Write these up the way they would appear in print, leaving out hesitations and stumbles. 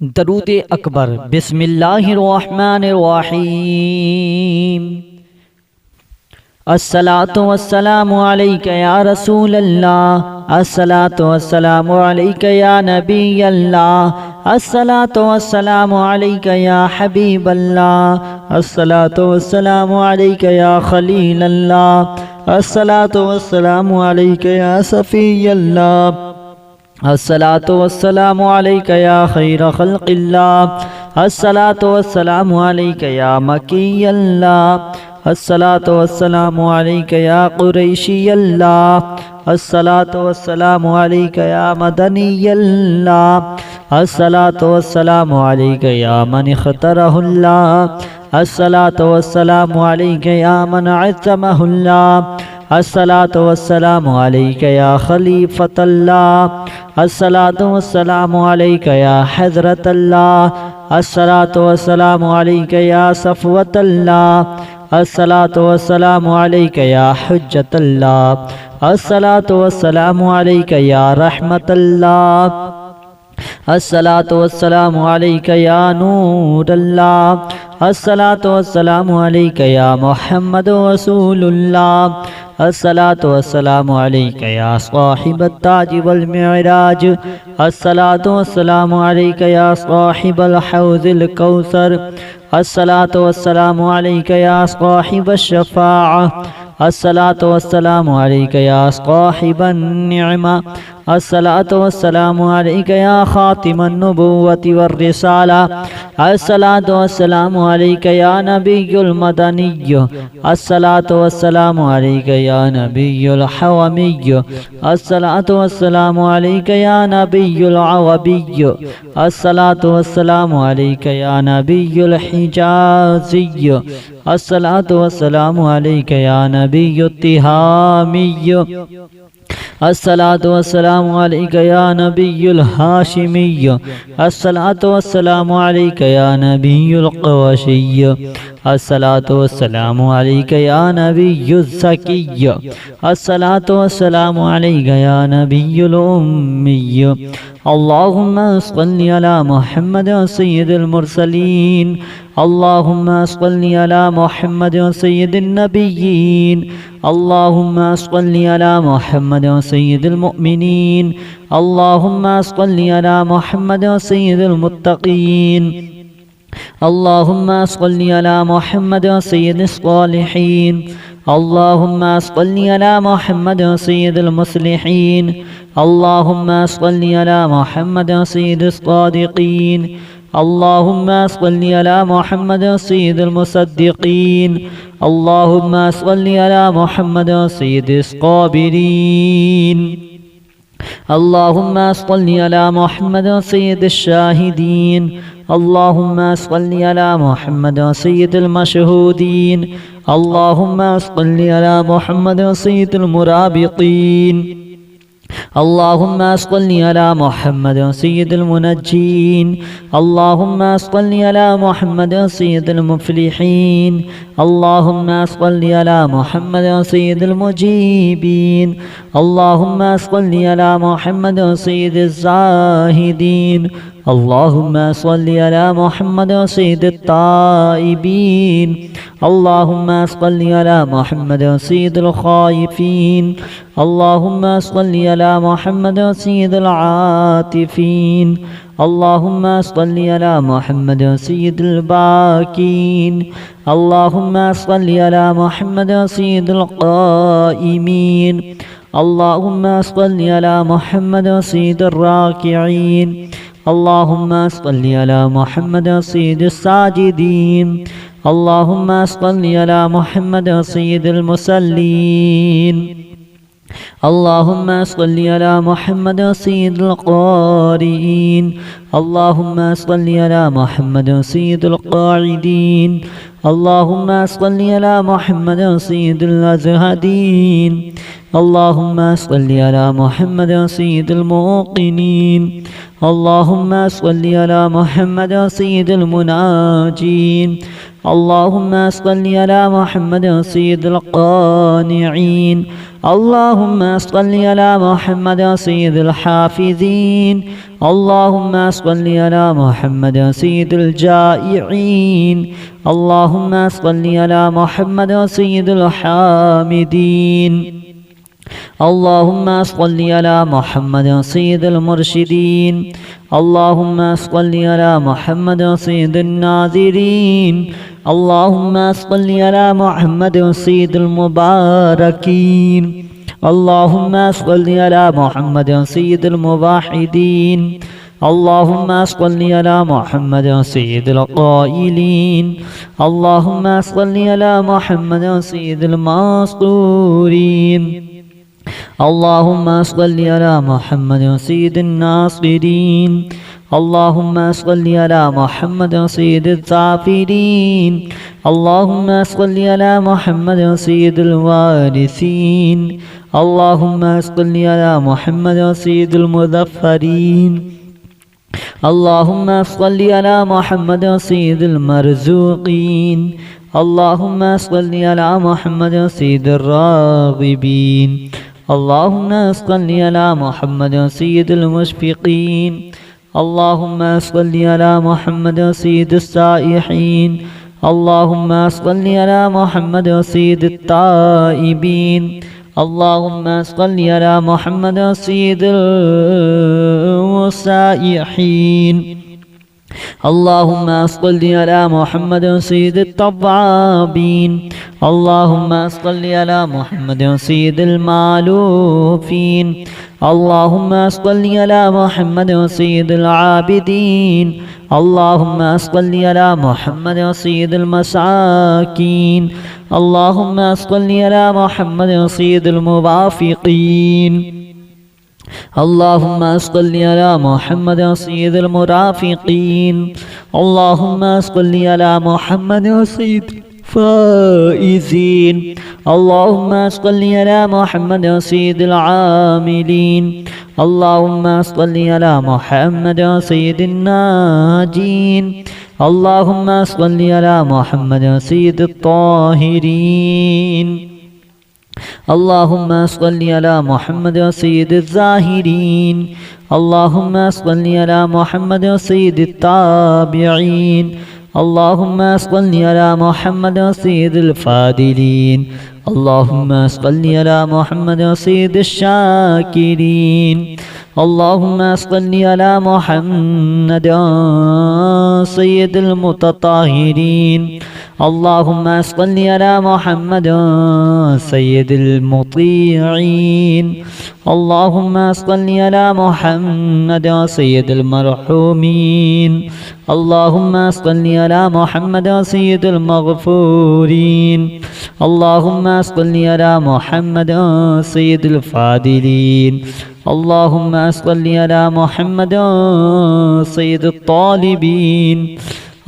दरूद अकबर। बिस्मिल्लाहिर्रहमानिर्रहीम। अस्सलातु वस्सलामु अलैका या रसूल अल्लाह, अस्सलातु वस्सलामु अलैका या नबी अल्लाह, अस्सलातु वस्सलामु अलैका या हबीब अल्लाह, अस्सलातु वस्सलामु अलैका या खलील अल्लाह, अस्सलातु वस्सलामु अलैका या सफ़ी अल्लाह, अस्सलातु वस्सलामु अलैका या खैर खल्क़िल्लाह, अस्सलातु वस्सलामु अलैका या मकी अल्लाह, अस्सलातु वस्सलामु अलैका या कुरैशी अल्लाह, अस्सलातु वस्सलामु अलैका या मदनी अल्लाह, अस्सलातु वस्सलामु अलैका या मन इख्तरहुल्लाह, अस्सलातु वस्सलामु अलैका या मन अज़्ज़महुल्लाह, अस्सलातु वस्सलामु अलैका या खलीफतल्लाह, अस्सलातु वस्सलामु अलैका या हज़रतल्लाह, अस्सलातु वस्सलामु अलैका या सफ़वतल्लाह, अस्सलातु वस्सलामु अलैका या हुज्जतल्लाह, अस्सलातु वस्सलामु अलैका या रहमतल्लाह, अस्सलातु वस्सलामु अलैका या नूरल्लाह, अस्सलातु वस्सलामु अलैका या मुहम्मद रसूलुल्लाह, अस्सलातु वस्सलामु अलैका या साहिबत ताज वल मिअराज, अस्सलातु वस्सलामु अलैका या साहिबल हौज़िल कौसर, अस्सलातु वस्सलामु अलैका या साहिबश शफ़ाअह, अस्सलातु वस्सलामु अलैका या साहिबन निअमा, अस्सलातु वस्सलामु अलैका या खातिमन नबुव्वति वर रिसाला, अस्सलातु वस्सलामु अलैका या नबियुल मदनिय्य, अस्सलातु वस्सलामु अलैका या नबियुल हवमिय्य, अस्सलातु वस्सलामु अलैका या नबियुल अवबिय्य, अस्सलातु वस्सलामु अलैका या नबियुल हिजाज़िय्य, अस्सलातु वस्सलामु अलैका या नबियुत तिहामिय्य, अस्सलातु वस्सलामु अलैका या नबियुल हाशिमिय्य, अस्सलातु वस्सलामु अलैका या नबियुल क़ुरैशिय्य, अस्सलातु वस्सलामु अलैका या नबियुज़ ज़किय्य, अस्सलातु वस्सलामु अलैका या नबियुल उम्मिय्य। अल्लाहुम्मा सल्लि अला मुहम्मद सय्यिदिल मुरसलीन, अल्लाहुम्मा सल्लि अला मुहम्मद सय्यिदिन नबिय्यीन, अल्लाहुम्मा सल्लि अला मुहम्मद सय्यिदिल मुअमिनीन, अल्लाहुम्मा सल्लि अला मुहम्मद सय्यिदिल मुत्तक़ीन, अल्लाहुम्मा सल्लि अला मुहम्मद सय्यिदिस सालिहीन, अल्लाहुम्मा सल्लि अला मुहम्मद सय्यिदिल मुस्लिहीन, अल्लाहुम्मा सल्लि अला मुहम्मद सय्यिदिस सादिक़ीन, अल्लाहुम्मा सल्लि अला मुहम्मद सय्यिदिल मुसद्दिक़ीन, अल्लाहुम्मा सल्लि अला मुहम्मद सय्यिदिस क़ाबिरीन, अल्लाहुम्मा सल्लि अला मुहम्मद सय्यिदिश शाहिदीन, अल्लाहुम्मा सल्लि अला मुहम्मद सय्यिदिल मशहूदीन, अल्लाहुम्मा सल्लि अला मुहम्मद सय्यिदिल मुराबिक़ीन, अल्लाहुम्मा सल्लि अला मुहम्मद सय्यिदिल मुनज्जीन, अल्लाहुम्मा सल्लि अला मुहम्मद सय्यिदिल मुफ़्लिहीन, अल्लाहुम्मा सल्लि अला मुहम्मद सय्यिदिल मुजीबीन, अल्लाहुम्मा सल्लि अला मुहम्मद सय्यिदिज़ ज़ाहिदीन, अल्लाहुम्मा सल्लि अला मुहम्मद सय्यिदित ताइबीन, अल्लाहुम्मा सल्लि अला मुहम्मद सय्यिदिल खाइफीन, अल्लाहुम्मा सल्लि अला मुहम्मद सय्यिदिल आतिफीन, अल्लाहुम्मा सल्लि अला मुहम्मद सय्यिदिल बाकीन, अल्लाहुम्मा सल्लि अला मुहम्मद सय्यिदिल क़ाइमीन, अल्लाहुम्मा सल्लि अला मुहम्मद सय्यिदिर राकिईन, अल्लाहुम्मा सल्लि अला मुहम्मद सय्यिदिस साजिदीन, अल्लाहुम्मा सल्लि अला मुहम्मद सय्यिदिल मुसल्लीन, अल्लाहुम्मा सल्लि अला मुहम्मद सय्यिदिल क़ारिईन, अल्लाहुम्मा सल्लि अला मुहम्मद सय्यिदिल क़ाइदीन, اللهم صل على محمد سيد الأزهدين اللهم صل على محمد سيد الموقنين اللهم صل على محمد سيد المناجين اللهم صل على محمد سيد القانعين اللهم صل على محمد سيد الحافظين اللهم صل على محمد سيد الجائعين اللهم صل على محمد سيد الحامدين اللهم صل على محمد سيد المرشدين اللهم صل على محمد سيد الناظرين اللهم صل على محمد سيد المباركين اللهم صل على محمد سيد الموحدين اللهم صل على محمد سيد القائلين اللهم صل على محمد سيد المسطورين اللهم صل على محمد سيد الناصرين اللهم صل على محمد سيد الظافرين اللهم صل على محمد سيد الوارثين اللهم صل على محمد سيد المظفرين اللهم صل على محمد سيد المرزوقين اللهم صل على محمد سيد الراغبين اللهم صل على محمد سيد المشفقين اللهم صل على محمد سيد السائحين اللهم صل على محمد سيد التائبين اللهم صل على محمد سيد السائحين اللهم صل على محمد سيد التوابين اللهم صل على محمد سيد المالوفين اللهم صل على محمد سيد العابدين اللهم صل على محمد سيد المساكين اللهم صل على محمد سيد الموافقين اللهم صل على محمد سيد المرافقين اللهم صل على محمد سيد الفائزين اللهم صل على محمد سيد العاملين اللهم صل على محمد سيد الناجين اللهم صل على محمد سيد الطاهرين اللهم صل على محمد سيد الزاهرين اللهم صل على محمد سيد التابعين اللهم صل على محمد سيد الفاضلين اللهم صل على محمد سيد الشاكرين اللهم صل على محمد سيد المتطهرين اللهم صل على محمد سيد المطيعين اللهم صل على محمد سيد المرحومين اللهم صل على محمد سيد المغفورين اللهم صل على محمد سيد الفاضلين اللهم صل على محمد سيد الطالبين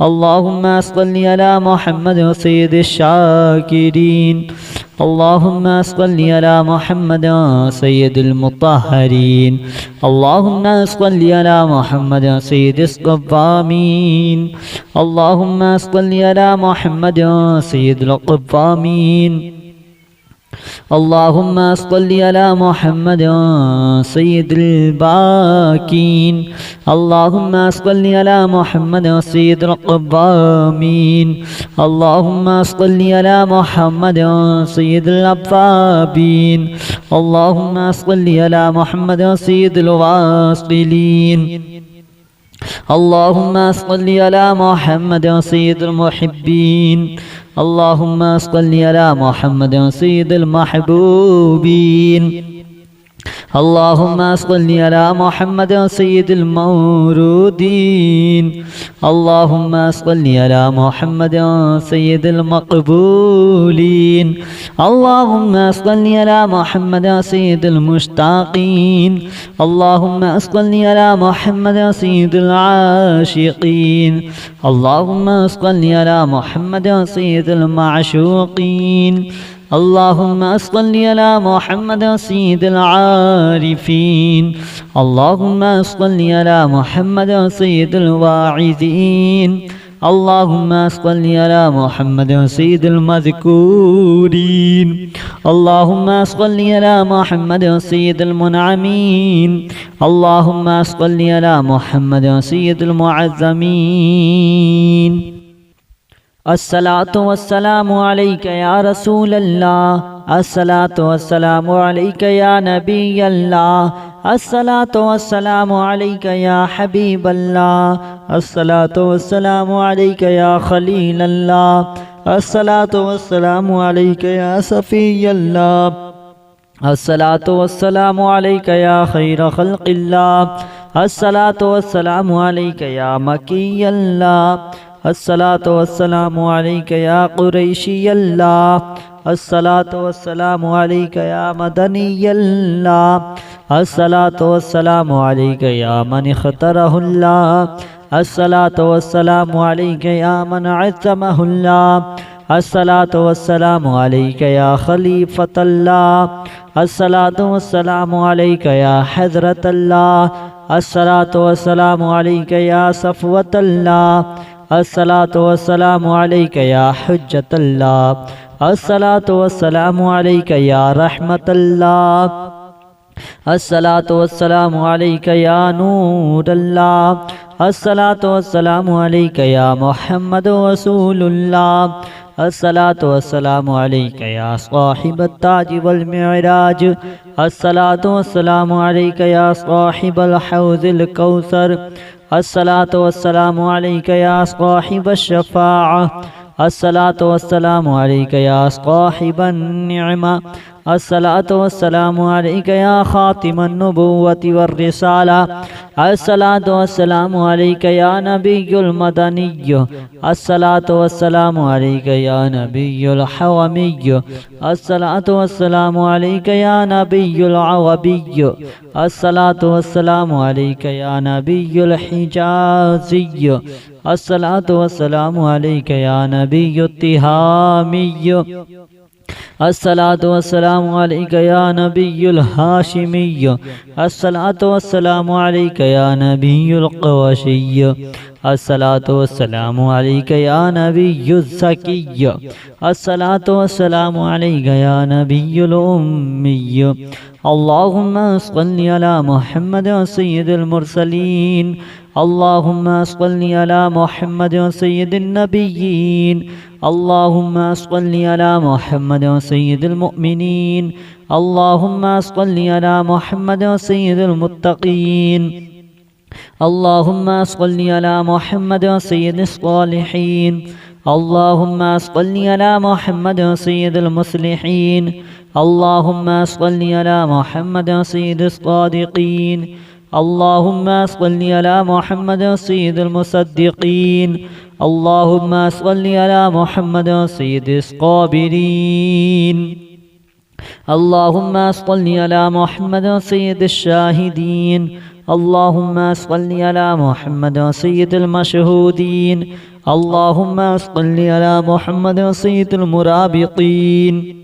اللهم صل على محمد سيد الشاكرين اللهم صل على محمد سيد المطهرين اللهم صل على محمد سيد القوامين اللهم صل على محمد سيد القوامين اللهم صل على محمد سيد الباكين اللهم صل على محمد سيد القوامين اللهم صل على محمد سيد الأبابين اللهم صل على محمد سيد الواصلين اللهم صل على محمد سيد المحبين اللهم صل على محمد سيد المحبوبين اللهم صل على محمد سيد المورودين. اللهم صل على محمد سيد المقبولين. اللهم صل على محمد سيد المشتاقين. اللهم صل على محمد سيد العاشقين. اللهم صل على محمد سيد المعشوقين. اللهم صل على محمد سيد العارفين. اللهم صل على محمد سيد الواعظين. اللهم صل على محمد سيد المذكورين. اللهم صل على محمد سيد المنعمين. اللهم صل على محمد سيد المعظمين. الصلاة والسلام عليك يا رسول الله. الصلاة والسلام عليك يا نبي الله. الصلاة والسلام عليك يا حبيب الله. الصلاة والسلام عليك يا خليل الله. الصلاة والسلام عليك يا صفي الله. الصلاة والسلام عليك يا خير خلق الله. الصلاة والسلام عليك يا مكي الله. الصلاة والسلام عليك يا قريشي الله. الصلاة والسلام عليك يا مدني الله. الصلاة والسلام عليك يا من اختاره الله. الصلاة والسلام عليك يا من عظمه الله. الصلاة والسلام عليك يا خليفة الله. الصلاة والسلام عليك يا حضرة الله. الصلاة والسلام عليك يا صفوة الله. الصلاة والسلام عليك يا حجة الله. الصلاة والسلام عليك يا رحمة الله. الصلاة والسلام عليك يا نور الله. الصلاة والسلام عليك يا محمد رسول الله. الصلاة والسلام عليك يا صاحب التاج والمعراج. الصلاة والسلام عليك يا صاحب الحوض الكوثر. الصلاة والسلام عليك يا صاحب الشفاعة. الصلاة والسلام عليك يا صاحب النعمة. الصلاة والسلام عليك يا خاتم النبوة والرسالة. الصلاة والسلام عليك يا نبي المدني. الصلاة والسلام عليك يا نبي الحومي. الصلاة والسلام عليك يا نبي العوبي. الصلاة والسلام عليك يا نبي الحجازي. الصلاة والسلام عليك يا نبي التهامي. الصلاة والسلام عليك يا نبي الهاشمي. الصلاة والسلام عليك يا نبي القوشي. الصلاة والسلام عليك يا نبي الزكي. الصلاة والسلام عليك يا نبي الأمي. اللهم صل على محمد سيد المرسلين. اللهم صل على محمد سيد النبيين. اللهم صل على محمد سيد المؤمنين. اللهم صل على محمد سيد المتقين. اللهم صل على محمد سيد الصالحين. اللهم صل على محمد سيد المصلحين. اللهم صل على محمد سيد الصادقين. اللهم صل على محمد سيد المصدقين. اللهم صل على محمد سيد الصابرين. اللهم صل على محمد سيد الشاهدين. اللهم صل على محمد سيد المشهودين. اللهم صل على محمد سيد المرابطين.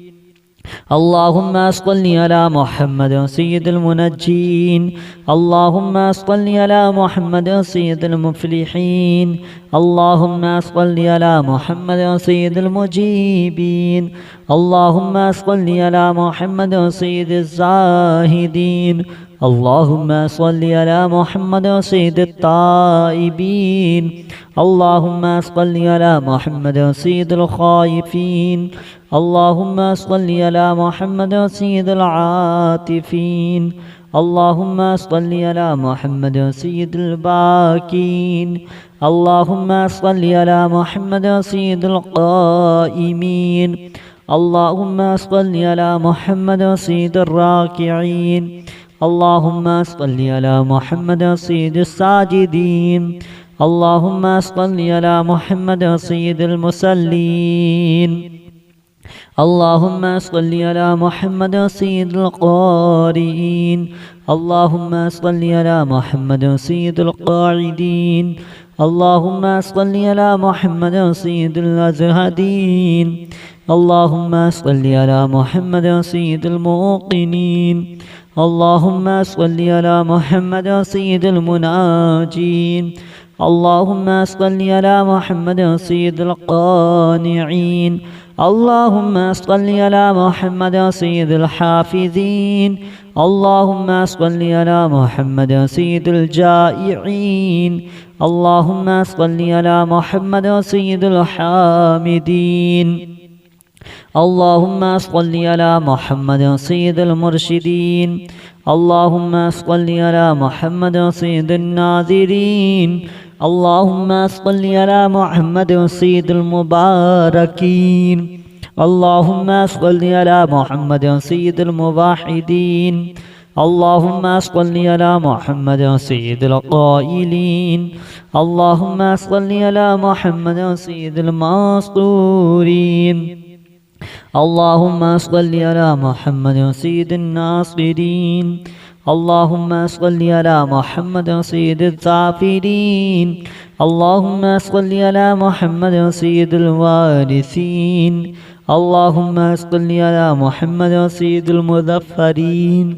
اللهم صل على محمد سيد المنجين. اللهم صل على محمد سيد المفلحين. اللهم صل على محمد سيد المجيبين. اللهم صل على محمد سيد الزاهدين. اللهم صل على محمد سيد التائبين. اللهم صل على محمد سيد الخائفين. اللهم صل على محمد سيد العاطفين. اللهم صل على محمد سيد الباكين. اللهم صل على محمد سيد القائمين. اللهم صل على محمد سيد الراكعين اللهم صل على محمد سيد الساجدين اللهم صل على محمد سيد المصلين اللهم صل على محمد سيد القارئين اللهم صل على محمد سيد القاعدين اللهم صل على محمد سيد الأزهدين اللهم صل على محمد سيد الموقنين اللهم صل على محمد سيد المناجين اللهم صل على محمد سيد القانعين اللهم صل على محمد سيد الحافظين اللهم صل على محمد سيد الجائعين اللهم صل على محمد سيد الحامدين اللهم صل على محمد سيد المرشدين اللهم صل على محمد سيد الناذرين اللهم صل على محمد سيد المباركين اللهم صل على محمد سيد الموحدين اللهم صل على محمد سيد القائلين اللهم صل على محمد سيد المسطورين اللهم صل على محمد سيد الناصرين اللهم صل على محمد سيد الظافرين اللهم صل على محمد سيد الوارثين اللهم صل على محمد سيد المظفرين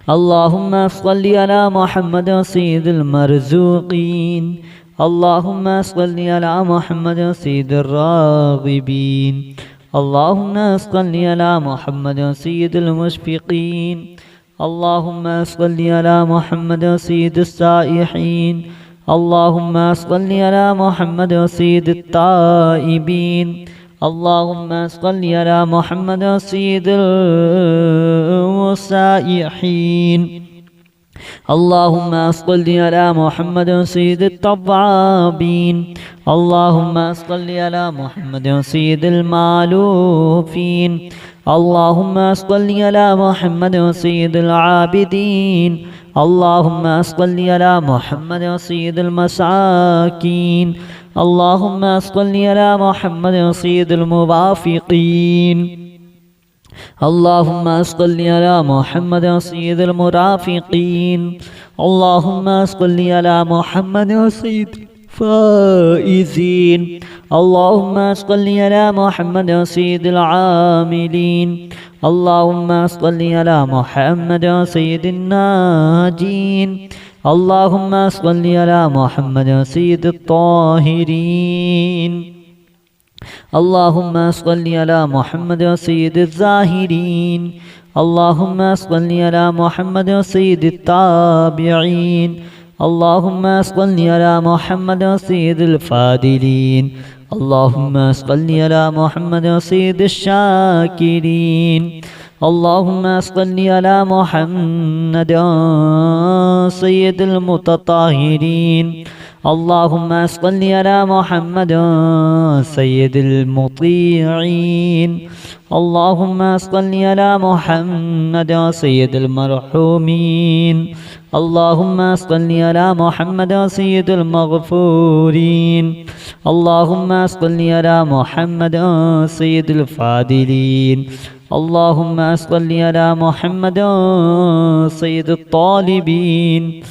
اللهم صل على محمد سيد المرزوقين اللهم صل على محمد سيد الراغبين اللهم صل على محمد سيد المشفقين اللهم صل على محمد سيد السائحين اللهم صل على محمد سيد التائبين اللهم صل على محمد سيد السائحين اللهم صل على محمد سيد التوابين اللهم صل على محمد سيد المالوفين اللهم صل على محمد سيد العابدين اللهم صل على محمد سيد المساكين اللهم صل على محمد سيد الموافقين اللهم صل على محمد سيد المرافقين اللهم صل على محمد سيد الفائزين اللهم صل على محمد سيد العاملين اللهم صل على محمد سيد الناجين اللهم صل على محمد سيد الطاهرين اللهم صل على محمد سيد الزاهرين اللهم صل على محمد سيد التابعين اللهم صل على محمد سيد الفاضلين اللهم صل على محمد سيد الشاكرين اللهم صل على محمد سيد المتطهرين اللهم صل على محمد سيد المطيعين اللهم صل على محمد سيد المرحومين اللهم صل على محمد سيد المغفورين اللهم صل على محمد سيد الفاضلين اللهم صل على محمد سيد الطالبين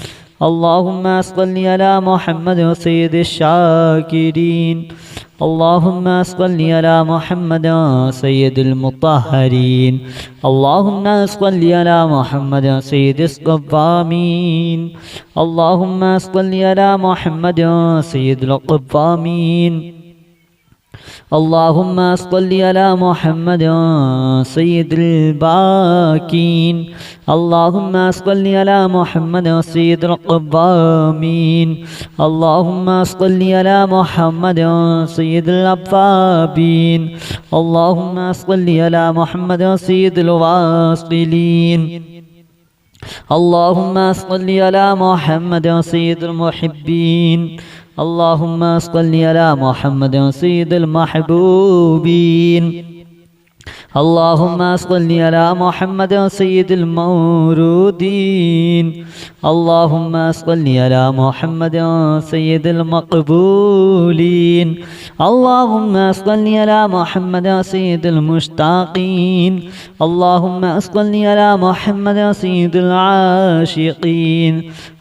اللهم صل على محمد سيد الشاكرين اللهم صل على محمد سيد المطهرين اللهم صل على محمد سيد الصوامين اللهم صل على محمد سيد القوامين اللهم صل على محمد سيد الباكين اللهم صل على محمد سيد القوامين اللهم صل على محمد سيد الأوابين اللهم صل على محمد سيد الواصلين اللهم صل على محمد سيد المحبين اللهم صل على محمد سيد المحبوبين अल्लाहुम्मा सल्लि अला मुहम्मद सय्यिदिल मौरूदीन अल्लाहुम्मा सल्लि अला मुहम्मद सय्यिदिल मक़बूलीन अल्लाहुम्मा सल्लि अला मुहम्मद सय्यिदिल मुश्ताक़ीन अल्लाहुम्मा सल्लि अला मुहम्मद सय्यिदिल आशिक़ीन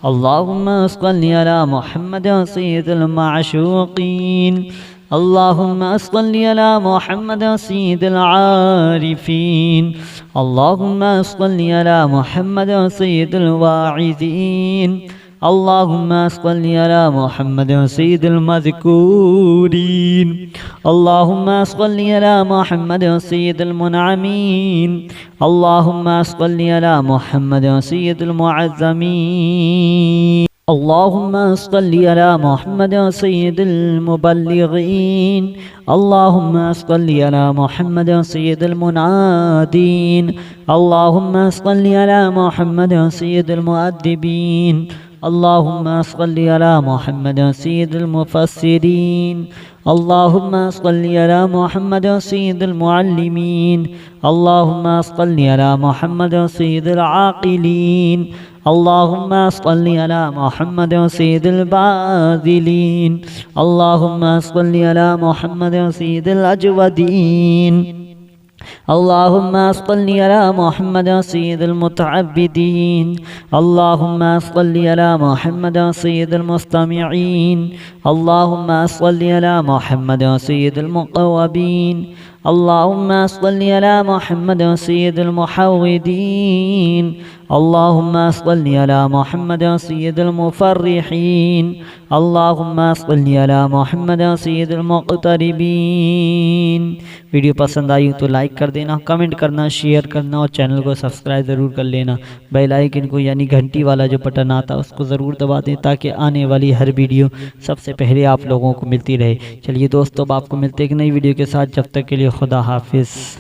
अल्लाहुम्मा सल्लि अला मुहम्मद सय्यिदिल माशूक़ीन अल्लाहुम्मा सल्लि अला मुहम्मद सय्यिदिल आरिफ़ीन अल्लाहुम्मा सल्लि अला मुहम्मद सय्यिदिल वाइज़ीन अल्लाहुम्मा सल्लि अला मुहम्मद सय्यिदिल मज़कूरीन अल्लाहुम्मा सल्लि अला मुहम्मद सय्यिदिल मुनअमीन अल्लाहुम्मा सल्लि अला मुहम्मद सय्यिदिल मुअज़्ज़मीन अल्लाहुम्मा सल्लि अला मुहम्मद सय्यिदिल मुबल्लिगीन अल्लाहुम्मा सल्लि अला मुहम्मद सय्यिदिल मुनादीन अल्लाहुम्मा सल्लि अला मुहम्मद सय्यिदिल मुअद्दिबीन अल्लाहुम्मा सल्लि अला मुहम्मद सय्यिदिल मुफस्सिरीन अल्लाहुम्मा सल्लि अला मुहम्मद सय्यिदिल मुअल्लिमीन अल्लाहुम्मा सल्लि अला मुहम्मद सय्यिदिल आक़िलीन अल्लाहुम्मा सल्लि अला मुहम्मद सय्यिदिल बाज़िलीन अल्लाहुम्मा सल्लि अला मुहम्मद सय्यिदिल अजवदीन अल्लाहुम्मा सल्लि अला मुहम्मद सय्यिदिल मुतअब्बिदीन अल्लाहुम्मा सल्लि अला मुहम्मद सय्यिदिल मुस्तमिईन अल्लाहुम्मा सल्लि अला मुहम्मद सय्यिदिल मुक़व्वबीन अल्लाहुम्मा सल्लि अला मुहम्मद सय्यिदिल मुहव्विदीन अल्लाहुम्मा सल्लि अला मुहम्मद सय्यिदिल मुफर्रिहीन अल्लाहुम्मा सल्लि अला मुहम्मद सय्यिदिल मुक़तरिबीन। वीडियो पसंद आई तो लाइक कर देना, कमेंट करना, शेयर करना और चैनल को सब्सक्राइब ज़रूर कर लेना। बेल आइकन को यानी घंटी वाला जो बटन आता है उसको ज़रूर दबा दें ताकि आने वाली हर वीडियो सबसे पहले आप लोगों को मिलती रहे। चलिए दोस्तों, अब आपको मिलते एक नई वीडियो के साथ, जब तक के लिए खुदा हाफिज़।